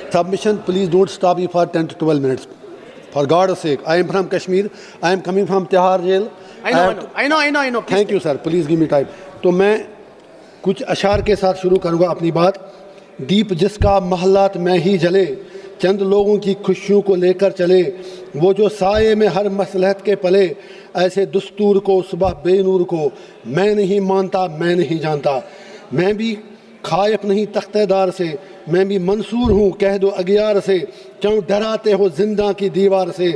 Submission, please don't stop me for 10 to 12 minutes. For God's sake, I am from Kashmir. I am coming from Tihar jail. I know. Thank you, sir. Please give me time. تو میں کچھ اشعار کے ساتھ شروع کروں گا اپنی بات. دیپ جس کا محلات میں ہی جلے, چند لوگوں کی خوشیوں کو لے کر چلے, وہ جو سائے میں ہر مصلحت کے پلے, ایسے دستور کو صبح بے نور کو میں نہیں مانتا, میں نہیں جانتا. میں بھی خائف نہیں تختہ دار سے, میں بھی منصور ہوں کہہ دو اگیار سے, کیوں ڈراتے ہو زندہ کی دیوار سے.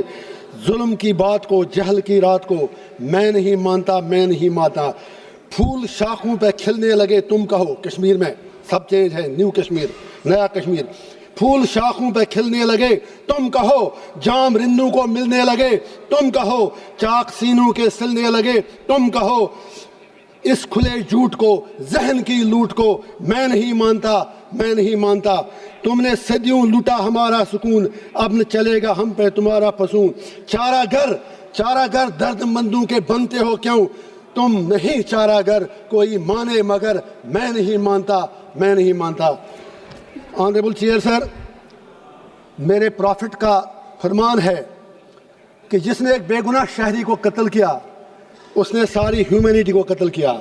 ظلم کی بات کو, جہل کی رات کو میں نہیں مانتا, میں نہیں مانتا. پھول شاخوں پہ کھلنے لگے تم کہو, کشمیر میں سب چینج ہے, نیو کشمیر, نیا کشمیر. پھول شاخوں پہ کھلنے لگے تم کہو, جام رندوں کو ملنے لگے تم کہو, چاک سینوں کے سلنے لگے تم کہو. اس کھلے جھوٹ کو, ذہن کی لوٹ کو میں نہیں مانتا, میں نہیں مانتا. تم نے صدیوں لوٹا ہمارا سکون, اب نہ چلے گا ہم پہ تمہارا فسون. چارہ گر درد مندوں کے بنتے ہو کیوں, تم نہیں چارہ گر کوئی مانے مگر میں نہیں مانتا, میں نہیں مانتا. آنریبل چیئر سر, میرے پروفٹ کا فرمان ہے کہ جس نے ایک بے گناہ شہری کو قتل کیا اس نے ساری ہیومینٹی کو قتل کیا.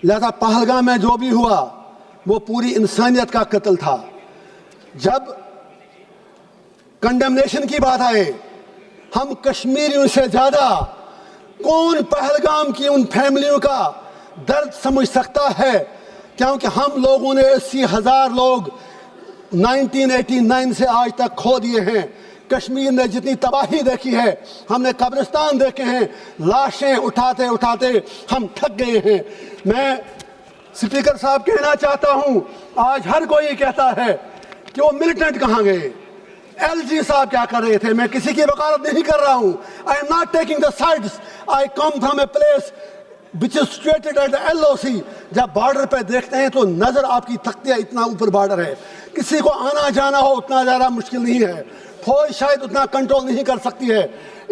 لہذا پہلگام میں جو بھی ہوا وہ پوری انسانیت کا قتل تھا. جب کنڈمنیشن کی بات آئے, ہم کشمیریوں سے زیادہ کون پہلگام کی ان فیملیوں کا درد سمجھ سکتا ہے, کیونکہ ہم لوگوں نے 80,000 لوگ 1989 سے آج تک کھو دیے ہیں. کشمیر نے جتنی تباہی دیکھی ہے, ہم نے قبرستان دیکھے ہیں, لاشیں اٹھاتے اٹھاتے ہم تھک گئے ہیں. میں سپیکر صاحب کہنا چاہتا ہوں, آج ہر کوئی کہتا ہے کہ وہ ملیٹنٹ کہاں گئے, ایل جی صاحب کیا کر رہے تھے. میں کسی کی وکالت نہیں کر رہا ہوں. I am not taking the sides. I come from a place which is situated at the LOC. جب بارڈر پہ دیکھتے ہیں تو نظر آپ کی تھکتی ہے, اتنا اوپر بارڈر ہے, کسی کو آنا جانا ہو اتنا زیادہ مشکل نہیں ہے, فوج شاید اتنا کنٹرول نہیں کر سکتی ہے.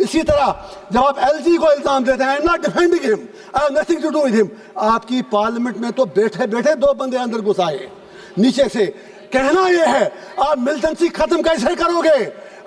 اسی طرح جب آپ ایل جی کو الزام دیتے ہیں, I am not defending him, I have nothing to do with him. آپ کی پارلیمنٹ میں تو بیٹھے بیٹھے 2 بندے اندر گھس آئے نیچے سے. کہنا یہ ہے, آپ ملٹنسی ختم کیسے کرو گے,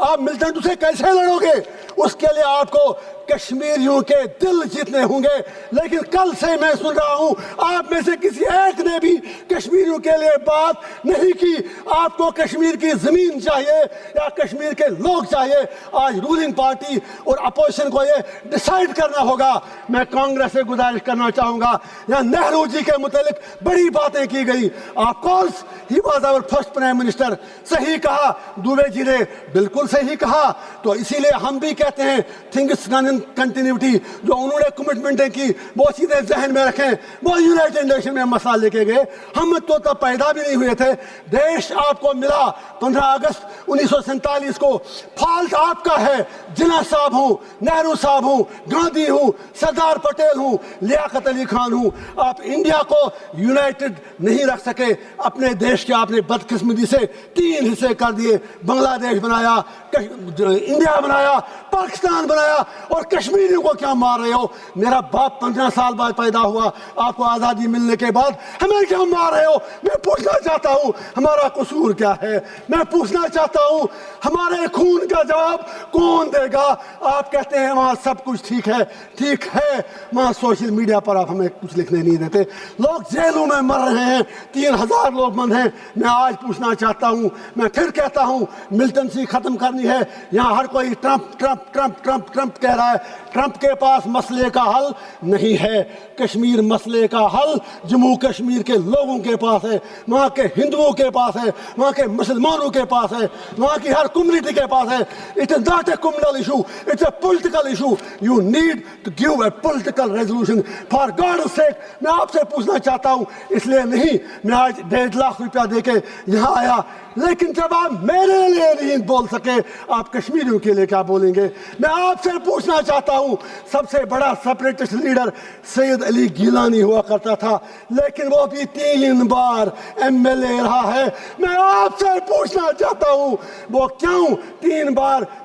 آپ ملٹنٹ سے کیسے لڑو گے, اس کے لیے آپ کو کشمیریوں کے دل جیتنے ہوں گے. لیکن کل سے میں سن رہا ہوں آپ میں سے کسی ایک نے بھی کشمیریوں کے لیے بات نہیں کی. آپ کو کشمیر کی زمین چاہیے یا کشمیر کے لوگ چاہیے. آج رولنگ پارٹی اور اپوزیشن کو یہ ڈیسائیڈ کرنا ہوگا. میں کانگریس سے گزارش کرنا چاہوں گا, یا نہرو جی کے متعلق بڑی باتیں کی گئی. Of course he was our first prime minister, صحیح کہا. دوبے جی نے بالکل صحیح کہا. تو اسی لیے ہم بھی کہتے ہیں تھنگس ڈن ان کنٹینیوٹی. جو انہوں نے کمٹمنٹیں کی وہ سیدھے ذہن میں رکھیں. وہ یونائٹڈ نیشن میں مسئلہ لے کے گئے, ہم تو تب پیدا بھی نہیں ہوئے تھے. دیش آپ کو ملا 15 اگست 1947 کو. فالٹ آپ کا ہے. جناح صاحب ہوں, نہرو صاحب ہوں, گاندھی ہوں, سردار پٹیل ہوں, لیاقت علی خان ہوں. آپ انڈیا کو یونائٹڈ نہیں رکھ سکے. اپنے دیش کے آپ نے بدقسمتی سے 3 حصے کر دیے. بنگلہ دیش بنایا, انڈیا بنایا, پاکستان بنایا, اور کشمیریوں کو کیا مار رہے ہو. میرا باپ 15 سال بعد پیدا ہوا, آپ کو آزادی ملنے کے بعد ہمیں کیا مار رہے ہو. میں پوچھنا چاہتا ہوں ہمارا قصور کیا ہے. میں پوچھنا چاہتا ہوں ہمارے خون کا جواب کون دے گا. آپ کہتے ہیں وہاں سب کچھ ٹھیک ہے. ٹھیک ہے, وہاں سوشل میڈیا پر آپ ہمیں کچھ لکھنے نہیں دیتے. لوگ جیلوں میں مر رہے ہیں, 3000 لوگ بند ہیں. میں آج پوچھنا چاہتا ہوں, میں پھر کہتا ہوں ملٹنسی ختم کرنی ہے. یہاں ہر کوئی Trump Trump Trump Trump Trump کہہ رہا ہے. ٹرمپ کے پاس مسئلے کا حل نہیں ہے. کشمیر مسئلے کا حل جموں کشمیر کے لوگوں کے پاس ہے, وہاں کے ہندوؤں کے پاس ہے, وہاں کے مسلمانوں کے پاس ہے, وہاں کی ہر کمیونٹی کے پاس ہے. It is not a communal issue, it's a political issue. You need to give a political resolution. For God's sake, میں آپ سے پوچھنا چاہتا ہوں, اس لیے نہیں میں آج 1.5 لاکھ روپیہ دے کے یہاں آیا, لیکن جب آپ میرے لیے نہیں بول سکے آپ کشمیریوں کے لیے کیا بولیں گے. میں آپ سے پوچھنا چاہتا ہوں, سب سے بڑا سپریٹسٹ لیڈر سید علی گیلانی ہوا کرتا تھا, لیکن وہ بھی 3 بار MLA رہا ہے. میں آپ سے پوچھنا چاہتا ہوں وہ کیوں 3 بار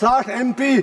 60 MP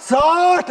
60